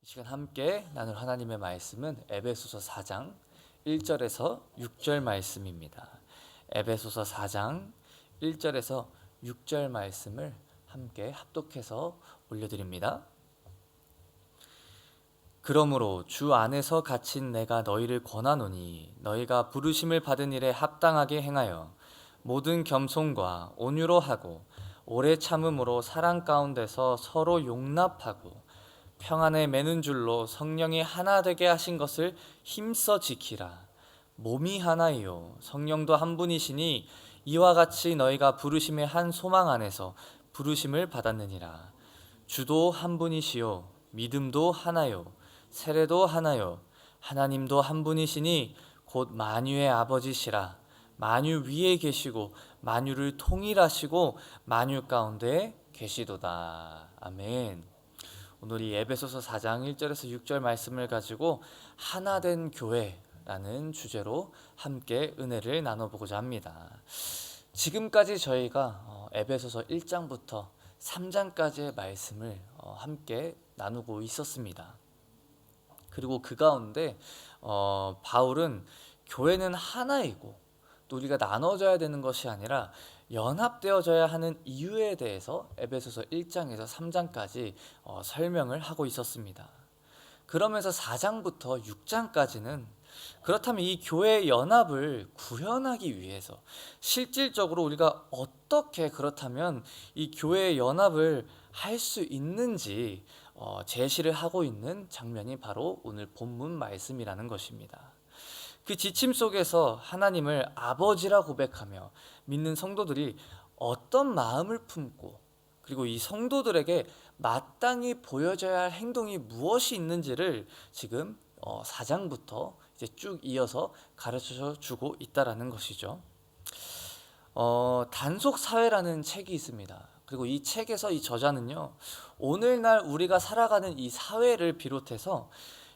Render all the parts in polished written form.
시간 함께 나눌 하나님의 말씀은 에베소서 4장 1절에서 6절 말씀입니다. 에베소서 4장 1절에서 6절 말씀을 함께 합독해서 올려드립니다. 그러므로 주 안에서 갇힌 내가 너희를 권하노니 너희가 부르심을 받은 일에 합당하게 행하여 모든 겸손과 온유로 하고 오래 참음으로 사랑 가운데서 서로 용납하고 평안에 매는 줄로 성령이 하나 되게 하신 것을 힘써 지키라. 몸이 하나이요 성령도 한 분이시니 이와 같이 너희가 부르심의 한 소망 안에서 부르심을 받았느니라. 주도 한 분이시요 믿음도 하나요 세례도 하나요 하나님도 한 분이시니 곧 만유의 아버지시라. 만유 위에 계시고 만유를 통일하시고 만유 가운데 계시도다. 아멘. 오늘 이 에베소서 4장 1절에서 6절 말씀을 가지고 하나된 교회라는 주제로 함께 은혜를 나눠보고자 합니다. 지금까지 저희가 에베소서 1장부터 3장까지의 말씀을 함께 나누고 있었습니다. 그리고 그 가운데 바울은 교회는 하나이고 또 우리가 나눠져야 되는 것이 아니라 연합되어져야 하는 이유에 대해서 에베소서 1장에서 3장까지 설명을 하고 있었습니다. 그러면서 4장부터 6장까지는 그렇다면 이 교회의 연합을 구현하기 위해서 실질적으로 우리가 어떻게 그렇다면 이 교회의 연합을 할 수 있는지 제시를 하고 있는 장면이 바로 오늘 본문 말씀이라는 것입니다. 그 지침 속에서 하나님을 아버지라 고백하며 믿는 성도들이 어떤 마음을 품고 그리고 이 성도들에게 마땅히 보여져야 할 행동이 무엇이 있는지를 지금 4장부터 이제 쭉 이어서 가르쳐 주고 있다라는 것이죠. 단속사회라는 책이 있습니다. 그리고 이 책에서 이 저자는요, 오늘날 우리가 살아가는 이 사회를 비롯해서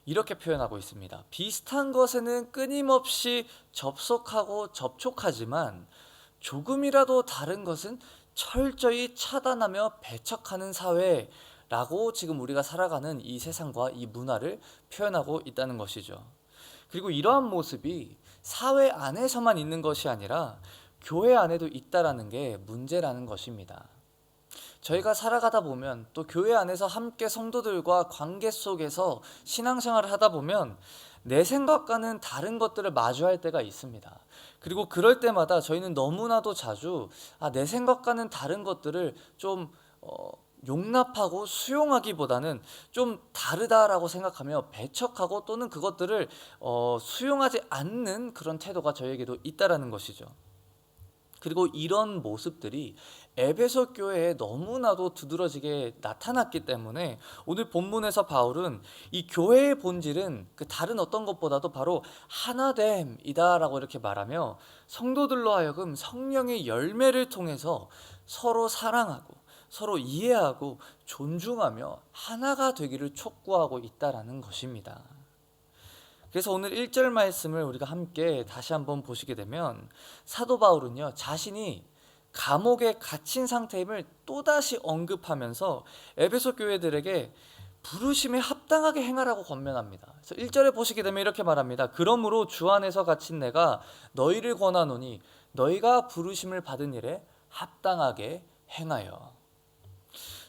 이렇게 표현하고 있습니다. 비슷한 것에는 끊임없이 접속하고 접촉하지만 조금이라도 다른 것은 철저히 차단하며 배척하는 사회라고 지금 우리가 살아가는 이 세상과 이 문화를 표현하고 있다는 것이죠. 그리고 이러한 모습이 사회 안에서만 있는 것이 아니라 교회 안에도 있다라는 게 문제라는 것입니다. 저희가 살아가다 보면 또 교회 안에서 함께 성도들과 관계 속에서 신앙생활을 하다 보면 내 생각과는 다른 것들을 마주할 때가 있습니다. 그리고 그럴 때마다 저희는 너무나도 자주 내 생각과는 다른 것들을 좀 용납하고 수용하기보다는 좀 다르다라고 생각하며 배척하고 또는 그것들을 수용하지 않는 그런 태도가 저에게도 있다라는 것이죠. 그리고 이런 모습들이 에베소 교회에 너무나도 두드러지게 나타났기 때문에 오늘 본문에서 바울은 이 교회의 본질은 그 다른 어떤 것보다도 바로 하나됨이다라고 이렇게 말하며 성도들로 하여금 성령의 열매를 통해서 서로 사랑하고 서로 이해하고 존중하며 하나가 되기를 촉구하고 있다라는 것입니다. 그래서 오늘 1절 말씀을 우리가 함께 다시 한번 보시게 되면 사도 바울은요, 자신이 감옥에 갇힌 상태임을 또다시 언급하면서 에베소 교회들에게 부르심에 합당하게 행하라고 권면합니다. 그래서 1절에 보시게 되면 이렇게 말합니다. 그러므로 주 안에서 갇힌 내가 너희를 권하노니 너희가 부르심을 받은 일에 합당하게 행하여.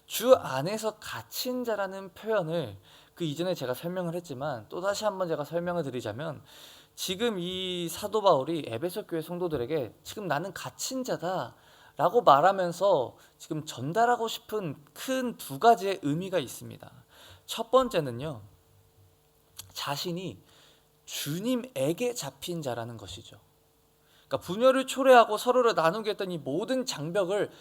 주 안에서 갇힌 자라는 표현을 그 이전에 제가 설명을 했지만 또다시 한번 제가 설명을 드리자면 지금 이 사도 바울이 에베소 교회 성도들에게 지금 나는 갇힌 자다 라고 말하면서 지금 전달하고 싶은 큰 두 가지의 의미가 있습니다. 첫 번째는요, 자신이 주님에게 잡힌 자라는 것이죠. 그러니까 분열을 초래하고 서로를 나누게 했던 이 모든 장벽을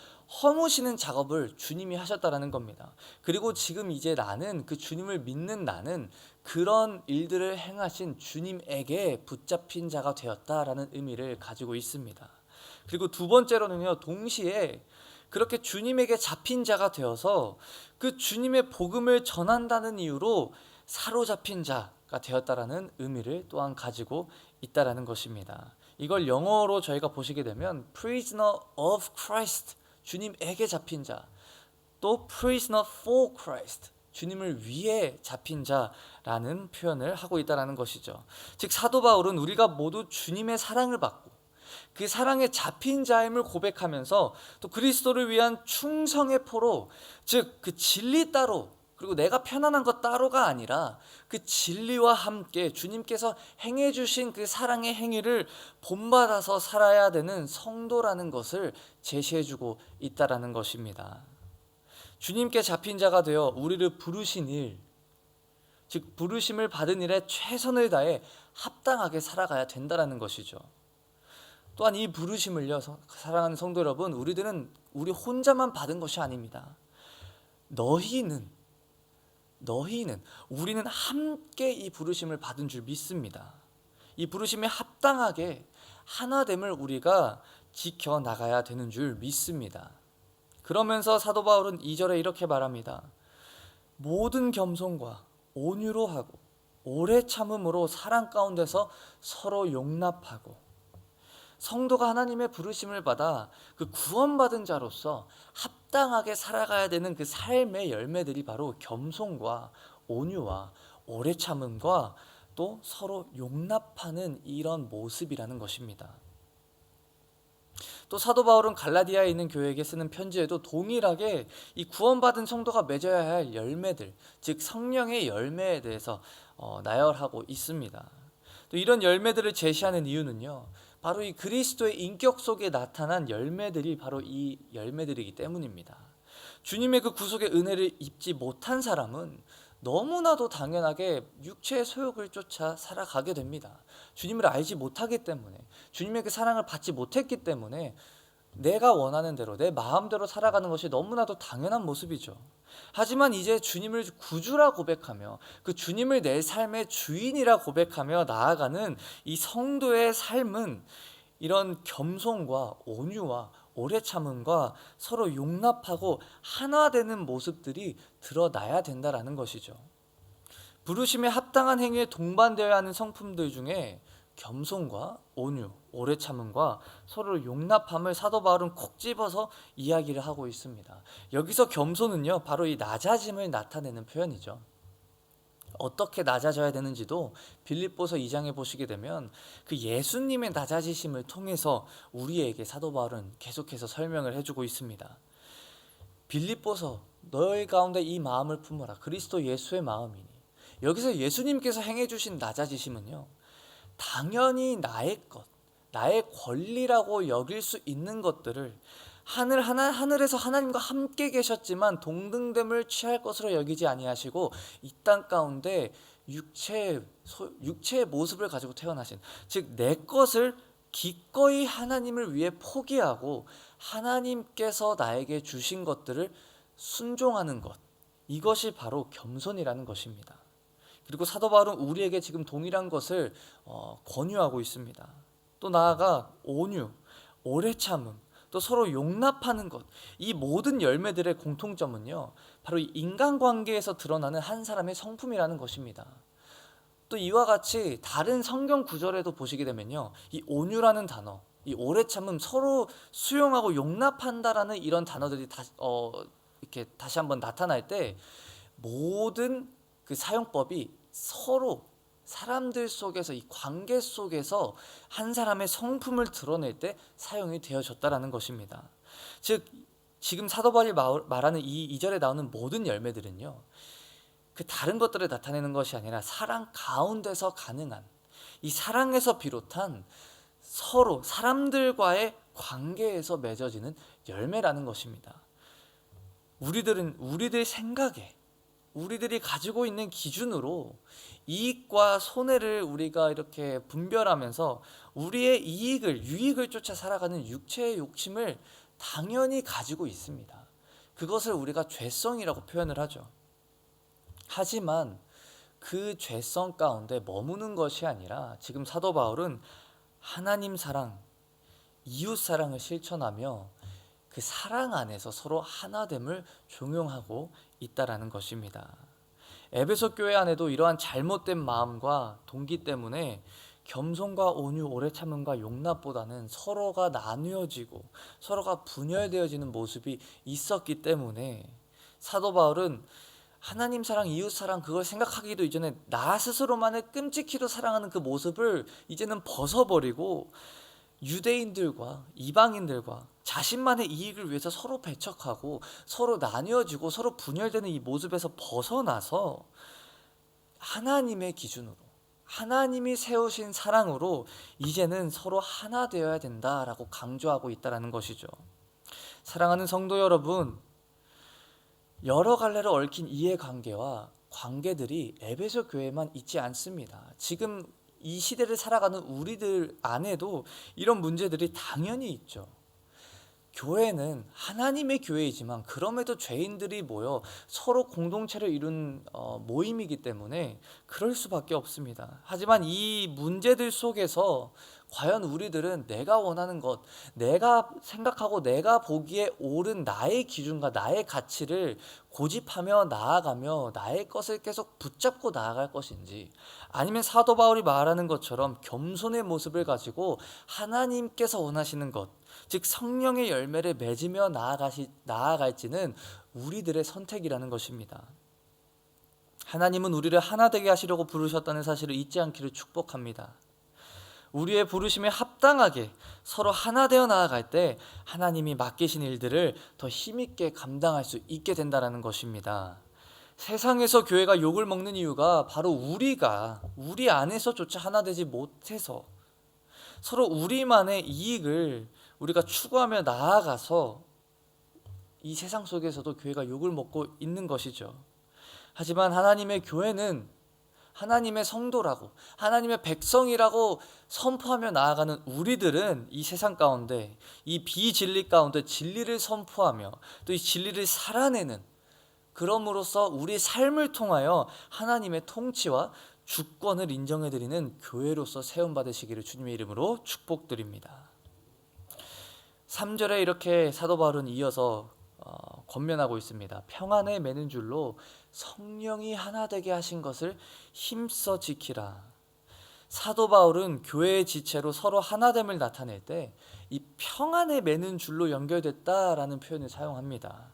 허무시는 작업을 주님이 하셨다라는 겁니다. 그리고 지금 이제 나는 그 주님을 믿는 나는 그런 일들을 행하신 주님에게 붙잡힌 자가 되었다라는 의미를 가지고 있습니다. 그리고 두 번째로는요, 동시에 그렇게 주님에게 잡힌 자가 되어서 그 주님의 복음을 전한다는 이유로 사로잡힌 자가 되었다라는 의미를 또한 가지고 있다라는 것입니다. 이걸 영어로 저희가 보시게 되면 prisoner of Christ, 주님에게 잡힌 자, 또 prisoner for Christ, 주님을 위해 잡힌 자라는 표현을 하고 있다는 것이죠. 즉 사도 바울은 우리가 모두 주님의 사랑을 받고 그 사랑에 잡힌 자임을 고백하면서 또 그리스도를 위한 충성의 포로, 즉 그 진리 따로 그리고 내가 편안한 것 따로가 아니라 그 진리와 함께 주님께서 행해 주신 그 사랑의 행위를 본받아서 살아야 되는 성도라는 것을 제시해 주고 있다는 것입니다. 주님께 잡힌 자가 되어 우리를 부르신 일, 즉 부르심을 받은 일에 최선을 다해 합당하게 살아가야 된다는 것이죠. 또한 이 부르심을요, 사랑하는 성도 여러분, 우리들은 우리 혼자만 받은 것이 아닙니다. 우리는 함께 이 부르심을 받은 줄 믿습니다. 이 부르심에 합당하게 하나됨을 우리가 지켜나가야 되는 줄 믿습니다. 그러면서 사도 바울은 2절에 이렇게 말합니다. 모든 겸손과 온유로 하고 오래 참음으로 사랑 가운데서 서로 용납하고, 성도가 하나님의 부르심을 받아 그 구원받은 자로서 합당하게 살아가야 되는 그 삶의 열매들이 바로 겸손과 온유와 오래 참음과 또 서로 용납하는 이런 모습이라는 것입니다. 또 사도 바울은 갈라디아에 있는 교회에게 쓰는 편지에도 동일하게 이 구원받은 성도가 맺어야 할 열매들, 즉 성령의 열매에 대해서 나열하고 있습니다. 또 이런 열매들을 제시하는 이유는요, 바로 이 그리스도의 인격 속에 나타난 열매들이 바로 이 열매들이기 때문입니다. 주님의 그 구속의 은혜를 입지 못한 사람은 너무나도 당연하게 육체의 소욕을 쫓아 살아가게 됩니다. 주님을 알지 못하기 때문에, 주님의 그 사랑을 받지 못했기 때문에 내가 원하는 대로 내 마음대로 살아가는 것이 너무나도 당연한 모습이죠. 하지만 이제 주님을 구주라 고백하며 그 주님을 내 삶의 주인이라 고백하며 나아가는 이 성도의 삶은 이런 겸손과 온유와 오래 참음과 서로 용납하고 하나 되는 모습들이 드러나야 된다는 것이죠. 부르심에 합당한 행위에 동반되어야 하는 성품들 중에 겸손과 온유, 오래 참음과 서로 용납함을 사도 바울은 콕 집어서 이야기를 하고 있습니다. 여기서 겸손은요, 바로 이 낮아짐을 나타내는 표현이죠. 어떻게 낮아져야 되는지도 빌립보서 2장에 보시게 되면 그 예수님의 낮아지심을 통해서 우리에게 사도 바울은 계속해서 설명을 해주고 있습니다. 빌립보서 너희 가운데 이 마음을 품어라, 그리스도 예수의 마음이니. 여기서 예수님께서 행해주신 낮아지심은요, 당연히 나의 것, 나의 권리라고 여길 수 있는 것들을 하늘에서 하나님과 함께 계셨지만 동등됨을 취할 것으로 여기지 아니하시고 이 땅 가운데 육체의 모습을 가지고 태어나신, 즉 내 것을 기꺼이 하나님을 위해 포기하고 하나님께서 나에게 주신 것들을 순종하는 것, 이것이 바로 겸손이라는 것입니다. 그리고 사도 바울은 우리에게 지금 동일한 것을 권유하고 있습니다. 또 나아가 온유, 오래 참음, 또 서로 용납하는 것, 이 모든 열매들의 공통점은요, 바로 이 인간관계에서 드러나는 한 사람의 성품이라는 것입니다. 또 이와 같이 다른 성경 구절에도 보시게 되면요, 이 온유라는 단어, 이 오래 참음, 서로 수용하고 용납한다라는 이런 단어들이 이렇게 다시 한번 나타날 때 모든 그 사용법이 서로 사람들 속에서, 이 관계 속에서 한 사람의 성품을 드러낼 때 사용이 되어졌다라는 것입니다. 즉 지금 사도 바울이 말하는 이 2절에 나오는 모든 열매들은요, 그 다른 것들을 나타내는 것이 아니라 사랑 가운데서 가능한, 이 사랑에서 비롯한 서로 사람들과의 관계에서 맺어지는 열매라는 것입니다. 우리들 생각에, 우리들이 가지고 있는 기준으로 이익과 손해를 우리가 이렇게 분별하면서 우리의 유익을 쫓아 살아가는 육체의 욕심을 당연히 가지고 있습니다. 그것을 우리가 죄성이라고 표현을 하죠. 하지만 그 죄성 가운데 머무는 것이 아니라 지금 사도 바울은 하나님 사랑, 이웃 사랑을 실천하며 그 사랑 안에서 서로 하나됨을 종용하고 있다라는 것입니다. 에베소 교회 안에도 이러한 잘못된 마음과 동기 때문에 겸손과 온유, 오래 참음과 용납보다는 서로가 나누어지고 서로가 분열되어지는 모습이 있었기 때문에 사도 바울은 하나님 사랑, 이웃 사랑 그걸 생각하기도 이전에 나 스스로만을 끔찍히도 사랑하는 그 모습을 이제는 벗어버리고 유대인들과 이방인들과 자신만의 이익을 위해서 서로 배척하고 서로 나뉘어지고 서로 분열되는 이 모습에서 벗어나서 하나님의 기준으로, 하나님이 세우신 사랑으로 이제는 서로 하나 되어야 된다라고 강조하고 있다는 것이죠. 사랑하는 성도 여러분, 여러 갈래로 얽힌 이해관계와 관계들이 에베소 교회만 있지 않습니다. 지금 이 시대를 살아가는 우리들 안에도 이런 문제들이 당연히 있죠. 교회는 하나님의 교회이지만 그럼에도 죄인들이 모여 서로 공동체를 이룬 모임이기 때문에 그럴 수밖에 없습니다. 하지만 이 문제들 속에서 과연 우리들은 내가 원하는 것, 내가 생각하고 내가 보기에 옳은 나의 기준과 나의 가치를 고집하며 나아가며 나의 것을 계속 붙잡고 나아갈 것인지, 아니면 사도 바울이 말하는 것처럼 겸손의 모습을 가지고 하나님께서 원하시는 것, 즉 성령의 열매를 맺으며 나아갈지는 우리들의 선택이라는 것입니다. 하나님은 우리를 하나 되게 하시려고 부르셨다는 사실을 잊지 않기를 축복합니다. 우리의 부르심에 합당하게 서로 하나 되어 나아갈 때 하나님이 맡기신 일들을 더 힘있게 감당할 수 있게 된다는 것입니다. 세상에서 교회가 욕을 먹는 이유가 바로 우리 안에서조차 하나 되지 못해서 서로 우리만의 이익을 우리가 추구하며 나아가서 이 세상 속에서도 교회가 욕을 먹고 있는 것이죠. 하지만 하나님의 교회는 하나님의 성도라고, 하나님의 백성이라고 선포하며 나아가는 우리들은 이 세상 가운데, 이 비진리 가운데 진리를 선포하며 또 이 진리를 살아내는, 그럼으로써 우리 삶을 통하여 하나님의 통치와 주권을 인정해드리는 교회로서 세움받으시기를 주님의 이름으로 축복드립니다. 3절에 이렇게 사도 바울은 이어서 권면하고 있습니다. 평안에 매는 줄로 성령이 하나 되게 하신 것을 힘써 지키라. 사도 바울은 교회의 지체로 서로 하나됨을 나타낼 때 이 평안에 매는 줄로 연결됐다라는 표현을 사용합니다.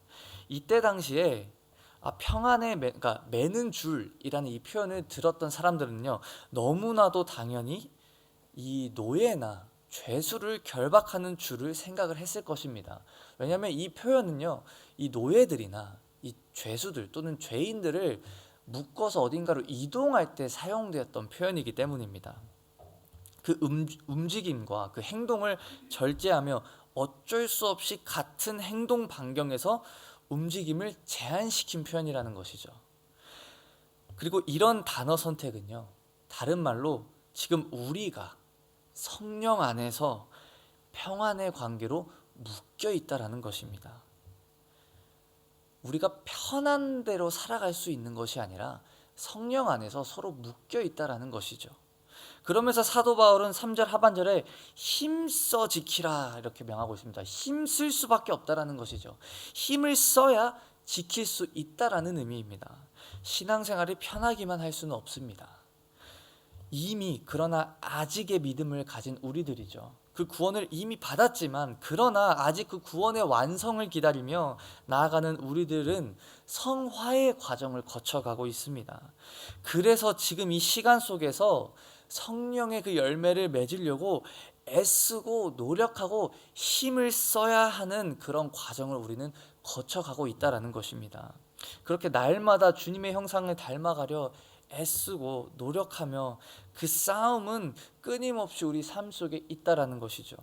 이때 당시에 그러니까 매는 줄이라는 이 표현을 들었던 사람들은요, 너무나도 당연히 이 노예나 죄수를 결박하는 줄을 생각을 했을 것입니다. 왜냐하면 이 표현은요, 이 노예들이나 이 죄수들 또는 죄인들을 묶어서 어딘가로 이동할 때 사용되었던 표현이기 때문입니다. 그 움직임과 그 행동을 절제하며 어쩔 수 없이 같은 행동 반경에서 움직임을 제한시킨 표현이라는 것이죠. 그리고 이런 단어 선택은요, 다른 말로 지금 우리가 성령 안에서 평안의 관계로 묶여 있다라는 것입니다. 우리가 편한 대로 살아갈 수 있는 것이 아니라 성령 안에서 서로 묶여 있다라는 것이죠. 그러면서 사도 바울은 3절 하반절에 힘써 지키라 이렇게 명하고 있습니다. 힘쓸 수밖에 없다라는 것이죠. 힘을 써야 지킬 수 있다라는 의미입니다. 신앙생활이 편하기만 할 수는 없습니다. 이미 그러나 아직의 믿음을 가진 우리들이죠. 그 구원을 이미 받았지만 그러나 아직 그 구원의 완성을 기다리며 나아가는 우리들은 성화의 과정을 거쳐가고 있습니다. 그래서 지금 이 시간 속에서 성령의 그 열매를 맺으려고 애쓰고 노력하고 힘을 써야 하는 그런 과정을 우리는 거쳐가고 있다는 것입니다. 그렇게 날마다 주님의 형상을 닮아가려 애쓰고 노력하며 그 싸움은 끊임없이 우리 삶 속에 있다라는 것이죠.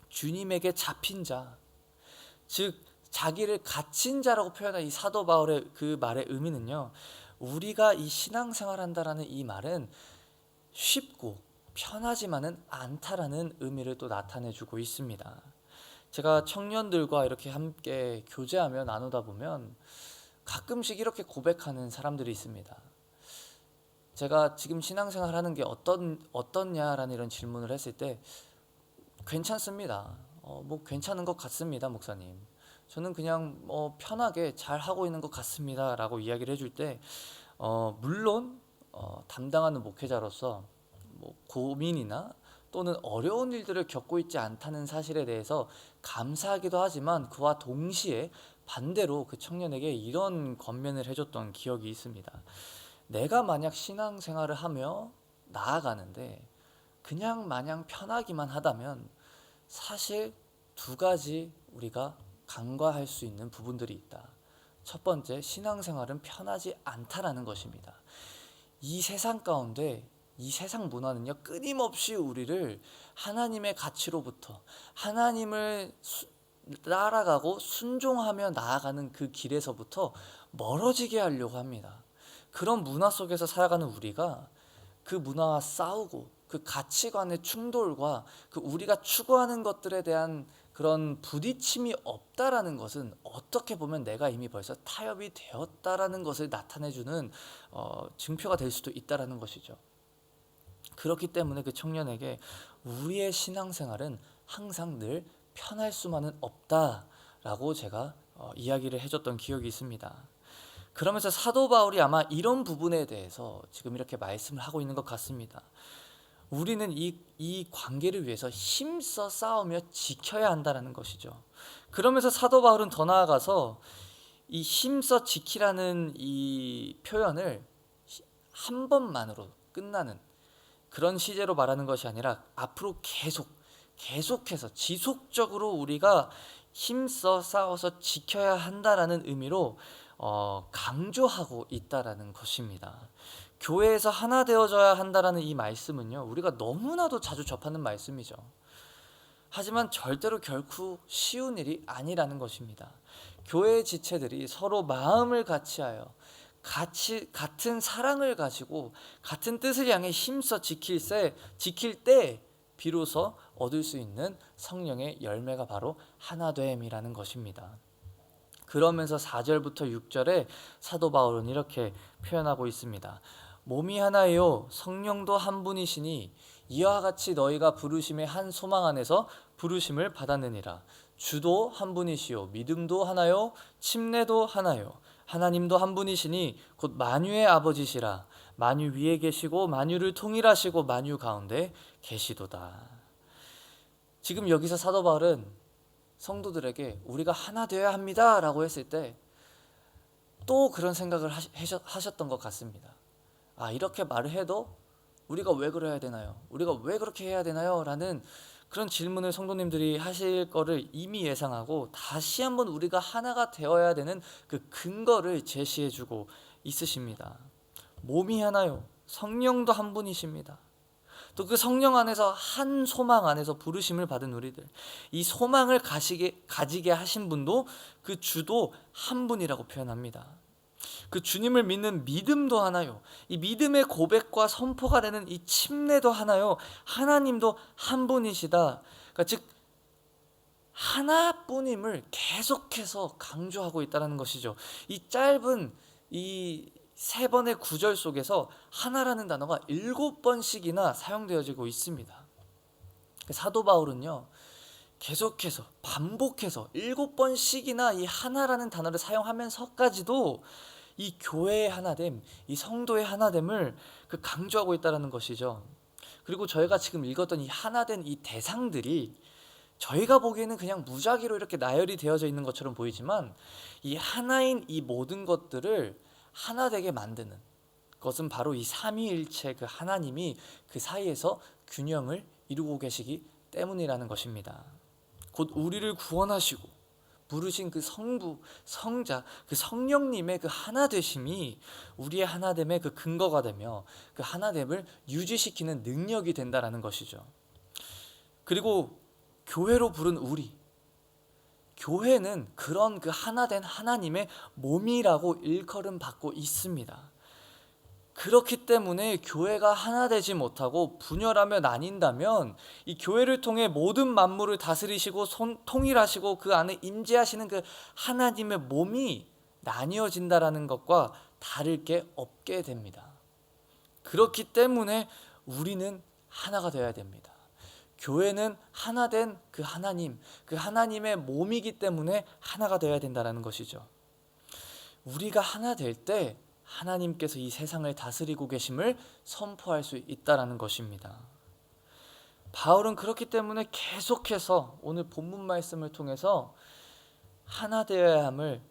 주님에게 잡힌 자, 즉 자기를 갇힌 자라고 표현한 이 사도 바울의 그 말의 의미는요, 우리가 이 신앙생활한다라는 이 말은 쉽고 편하지만은 않다라는 의미를 또 나타내주고 있습니다. 제가 청년들과 이렇게 함께 교제하며 나누다 보면 가끔씩 이렇게 고백하는 사람들이 있습니다. 제가 지금 신앙생활 하는 게 어떻냐라는 이런 질문을 했을 때 괜찮습니다. 뭐 괜찮은 것 같습니다, 목사님. 저는 그냥 편하게 잘 하고 있는 것 같습니다 라고 이야기를 해줄 때 물론 담당하는 목회자로서 뭐 고민이나 또는 어려운 일들을 겪고 있지 않다는 사실에 대해서 감사하기도 하지만 그와 동시에 반대로 그 청년에게 이런 권면을 해줬던 기억이 있습니다. 내가 만약 신앙생활을 하며 나아가는데 그냥 마냥 편하기만 하다면 사실 두 가지 우리가 간과할 수 있는 부분들이 있다. 첫 번째, 신앙생활은 편하지 않다라는 것입니다. 이 세상 가운데 이 세상 문화는요, 끊임없이 우리를 하나님의 가치로부터 하나님을 따라가고 순종하며 나아가는 그 길에서부터 멀어지게 하려고 합니다. 그런 문화 속에서 살아가는 우리가 그 문화와 싸우고 그 가치관의 충돌과 그 우리가 추구하는 것들에 대한 그런 부딪힘이 없다라는 것은 어떻게 보면 내가 이미 벌써 타협이 되었다라는 것을 나타내주는 증표가 될 수도 있다라는 것이죠. 그렇기 때문에 그 청년에게 우리의 신앙생활은 항상 늘 편할 수만은 없다라고 제가 이야기를 해줬던 기억이 있습니다. 그러면서 사도 바울이 아마 이런 부분에 대해서 지금 이렇게 말씀을 하고 있는 것 같습니다. 우리는 이 관계를 위해서 힘써 싸우며 지켜야 한다는 것이죠. 그러면서 사도 바울은 더 나아가서 이 힘써 지키라는 이 표현을 한 번만으로 끝나는 그런 시제로 말하는 것이 아니라 앞으로 계속해서 지속적으로 우리가 힘써 싸워서 지켜야 한다라는 의미로 강조하고 있다라는 것입니다. 교회에서 하나 되어져야 한다라는 이 말씀은요, 우리가 너무나도 자주 접하는 말씀이죠. 하지만 절대로 결코 쉬운 일이 아니라는 것입니다. 교회의 지체들이 서로 마음을 같이하여 같은 사랑을 가지고 같은 뜻을 향해 힘써 지킬 때 비로소 얻을 수 있는 성령의 열매가 바로 하나됨이라는 것입니다. 그러면서 4절부터 6절에 사도 바울은 이렇게 표현하고 있습니다. 몸이 하나요 성령도 한 분이시니 이와 같이 너희가 부르심의 한 소망 안에서 부르심을 받았느니라. 주도 한 분이시요 믿음도 하나요 침례도 하나요 하나님도 한 분이시니 곧 만유의 아버지시라. 만유 위에 계시고 만유를 통일하시고 만유 가운데 계시도다. 지금 여기서 사도 바울은 성도들에게 우리가 하나 되어야 합니다 라고 했을 때 또 그런 생각을 하셨던 것 같습니다. 이렇게 말을 해도 우리가 왜 그래야 되나요? 우리가 왜 그렇게 해야 되나요? 라는 그런 질문을 성도님들이 하실 거를 이미 예상하고 다시 한번 우리가 하나가 되어야 되는 그 근거를 제시해주고 있으십니다. 몸이 하나요 성령도 한 분이십니다. 또 그 성령 안에서 한 소망 안에서 부르심을 받은 우리들, 이 소망을 가지게 하신 분도 그 주도 한 분이라고 표현합니다. 그 주님을 믿는 믿음도 하나요 이 믿음의 고백과 선포가 되는 이 침례도 하나요 하나님도 한 분이시다. 그러니까 즉 하나뿐임을 계속해서 강조하고 있다는 것이죠. 이 짧은 이 3번의 구절 속에서 하나라는 단어가 7번씩이나 사용되어지고 있습니다. 사도 바울은요 계속해서 반복해서 7번씩이나 이 하나라는 단어를 사용하면서까지도 이 교회의 하나됨, 이 성도의 하나됨을 강조하고 있다는 것이죠. 그리고 저희가 지금 읽었던 이 하나된 이 대상들이 저희가 보기에는 그냥 무작위로 이렇게 나열이 되어져 있는 것처럼 보이지만 이 하나인 이 모든 것들을 하나 되게 만드는 것은 바로 이 삼위일체 그 하나님이 그 사이에서 균형을 이루고 계시기 때문이라는 것입니다. 곧 우리를 구원하시고 부르신 그 성부, 성자, 그 성령님의 그 하나되심이 우리의 하나됨의 그 근거가 되며 그 하나됨을 유지시키는 능력이 된다는 것이죠. 그리고 교회로 부른 우리, 교회는 그런 그 하나된 하나님의 몸이라고 일컬음 받고 있습니다. 그렇기 때문에 교회가 하나 되지 못하고 분열하며 나뉜다면 이 교회를 통해 모든 만물을 다스리시고 통일하시고 그 안에 임재하시는 그 하나님의 몸이 나뉘어진다라는 것과 다를 게 없게 됩니다. 그렇기 때문에 우리는 하나가 되어야 됩니다. 교회는 하나된 그 하나님, 그 하나님의 몸이기 때문에 하나가 되어야 된다는 것이죠. 우리가 하나 될 때 하나님께서 이 세상을 다스리고 계심을 선포할 수 있다는 것입니다. 바울은 그렇기 때문에 계속해서 오늘 본문 말씀을 통해서 하나 되어야 함을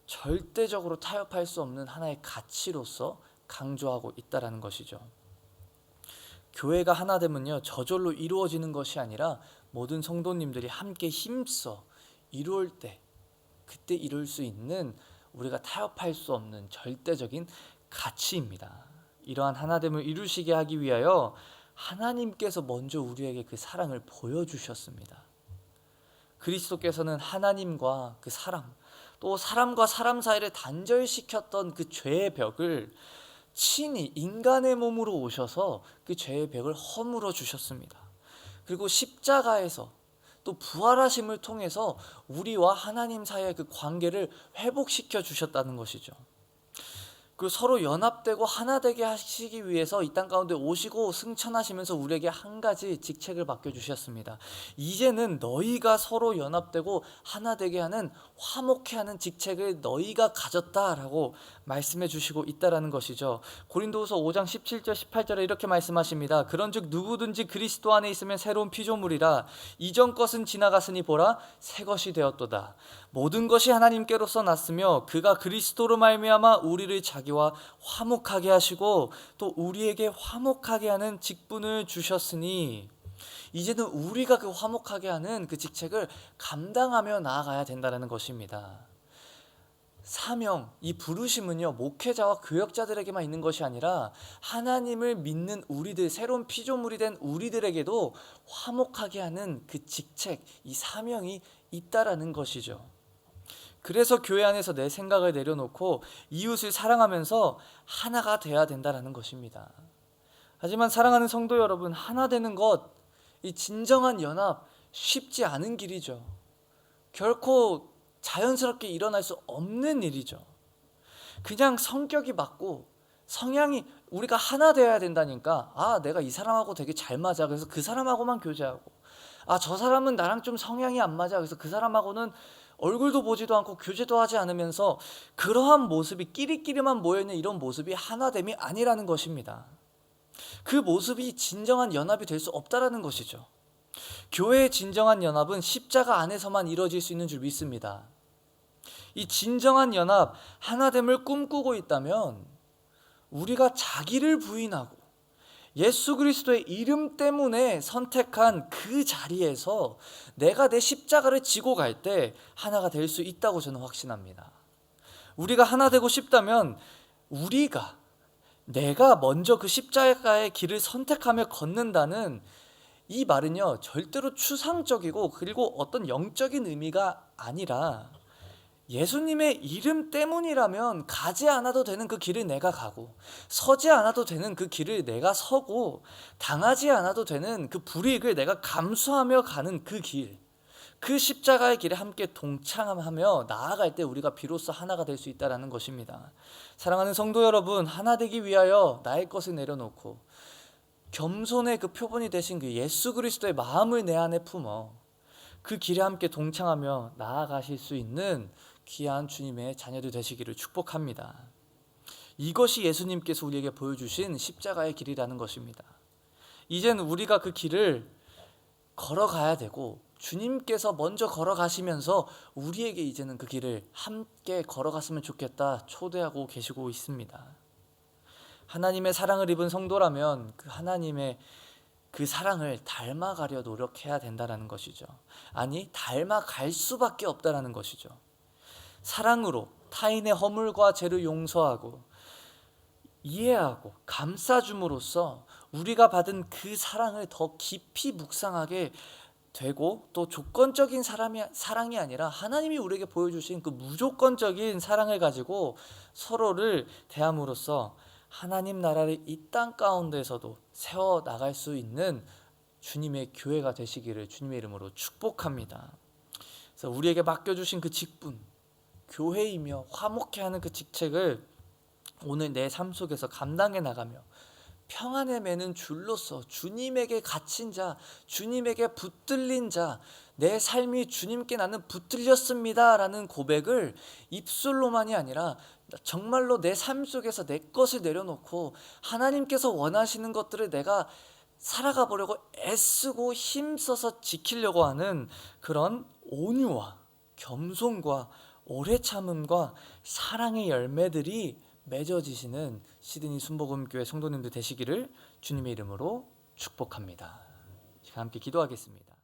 절대적으로 타협할 수 없는 하나의 가치로서 강조하고 있다라는 것이죠. 교회가 하나 되면요, 저절로 이루어지는 것이 아니라 모든 성도님들이 함께 힘써 이루을 때, 그때 이룰 수 있는 우리가 타협할 수 없는 절대적인 가치입니다. 이러한 하나됨을 이루시게 하기 위하여 하나님께서 먼저 우리에게 그 사랑을 보여주셨습니다. 그리스도께서는 하나님과 그 사람, 또 사람과 사람 사이를 단절시켰던 그 죄의 벽을 친히 인간의 몸으로 오셔서 그 죄의 벽을 허물어 주셨습니다. 그리고 십자가에서 또 부활하심을 통해서 우리와 하나님 사이의 그 관계를 회복시켜 주셨다는 것이죠. 그 서로 연합되고 하나 되게 하시기 위해서 이 땅 가운데 오시고 승천하시면서 우리에게 한 가지 직책을 맡겨주셨습니다. 이제는 너희가 서로 연합되고 하나 되게 하는 화목해 하는 직책을 너희가 가졌다라고 말씀해 주시고 있다라는 것이죠. 고린도후서 5장 17절 18절에 이렇게 말씀하십니다. 그런즉 누구든지 그리스도 안에 있으면 새로운 피조물이라 이전 것은 지나갔으니 보라 새 것이 되었도다. 모든 것이 하나님께로서 났으며 그가 그리스도로 말미암아 우리를 자기와 화목하게 하시고 또 우리에게 화목하게 하는 직분을 주셨으니 이제는 우리가 그 화목하게 하는 그 직책을 감당하며 나아가야 된다는 것입니다. 사명, 이 부르심은요, 목회자와 교역자들에게만 있는 것이 아니라 하나님을 믿는 우리들, 새로운 피조물이 된 우리들에게도 화목하게 하는 그 직책, 이 사명이 있다라는 것이죠. 그래서 교회 안에서 내 생각을 내려놓고 이웃을 사랑하면서 하나가 돼야 된다는 것입니다. 하지만 사랑하는 성도 여러분, 하나 되는 것, 이 진정한 연합 쉽지 않은 길이죠. 결코 자연스럽게 일어날 수 없는 일이죠. 그냥 성격이 맞고 성향이 우리가 하나 되어야 된다니까, 내가 이 사람하고 되게 잘 맞아, 그래서 그 사람하고만 교제하고, 저 사람은 나랑 좀 성향이 안 맞아, 그래서 그 사람하고는 얼굴도 보지도 않고 교제도 하지 않으면서 그러한 모습이 끼리끼리만 모여있는 이런 모습이 하나됨이 아니라는 것입니다. 그 모습이 진정한 연합이 될 수 없다라는 것이죠. 교회의 진정한 연합은 십자가 안에서만 이루어질 수 있는 줄 믿습니다. 이 진정한 연합, 하나됨을 꿈꾸고 있다면 우리가 자기를 부인하고 예수 그리스도의 이름 때문에 선택한 그 자리에서 내가 내 십자가를 지고 갈 때 하나가 될 수 있다고 저는 확신합니다. 우리가 하나 되고 싶다면 내가 먼저 그 십자가의 길을 선택하며 걷는다는 이 말은요, 절대로 추상적이고 그리고 어떤 영적인 의미가 아니라 예수님의 이름 때문이라면 가지 않아도 되는 그 길을 내가 가고 서지 않아도 되는 그 길을 내가 서고 당하지 않아도 되는 그 불이익을 내가 감수하며 가는 그 길, 그 십자가의 길에 함께 동참하며 나아갈 때 우리가 비로소 하나가 될 수 있다는 것입니다. 사랑하는 성도 여러분, 하나 되기 위하여 나의 것을 내려놓고 겸손의 그 표본이 되신 그 예수 그리스도의 마음을 내 안에 품어 그 길에 함께 동참하며 나아가실 수 있는 귀한 주님의 자녀들 되시기를 축복합니다. 이것이 예수님께서 우리에게 보여주신 십자가의 길이라는 것입니다. 이제는 우리가 그 길을 걸어가야 되고 주님께서 먼저 걸어가시면서 우리에게 이제는 그 길을 함께 걸어갔으면 좋겠다 초대하고 계시고 있습니다. 하나님의 사랑을 입은 성도라면 그 하나님의 그 사랑을 닮아가려 노력해야 된다는 것이죠. 아니, 닮아갈 수밖에 없다는 것이죠. 사랑으로 타인의 허물과 죄를 용서하고 이해하고 감싸줌으로써 우리가 받은 그 사랑을 더 깊이 묵상하게 되고 또 조건적인 사랑이 아니라 하나님이 우리에게 보여주신 그 무조건적인 사랑을 가지고 서로를 대함으로써 하나님 나라를 이 땅 가운데서도 세워나갈 수 있는 주님의 교회가 되시기를 주님의 이름으로 축복합니다. 그래서 우리에게 맡겨주신 그 직분, 교회이며 화목해 하는 그 직책을 오늘 내 삶 속에서 감당해 나가며 평안에 매는 줄로서 주님에게 갇힌 자, 주님에게 붙들린 자, 내 삶이 주님께 나는 붙들렸습니다 라는 고백을 입술로만이 아니라 정말로 내 삶 속에서 내 것을 내려놓고 하나님께서 원하시는 것들을 내가 살아가 보려고 애쓰고 힘써서 지키려고 하는 그런 온유와 겸손과 오래 참음과 사랑의 열매들이 맺어지시는 시드니 순복음교회 성도님들 되시기를 주님의 이름으로 축복합니다. 함께 기도하겠습니다.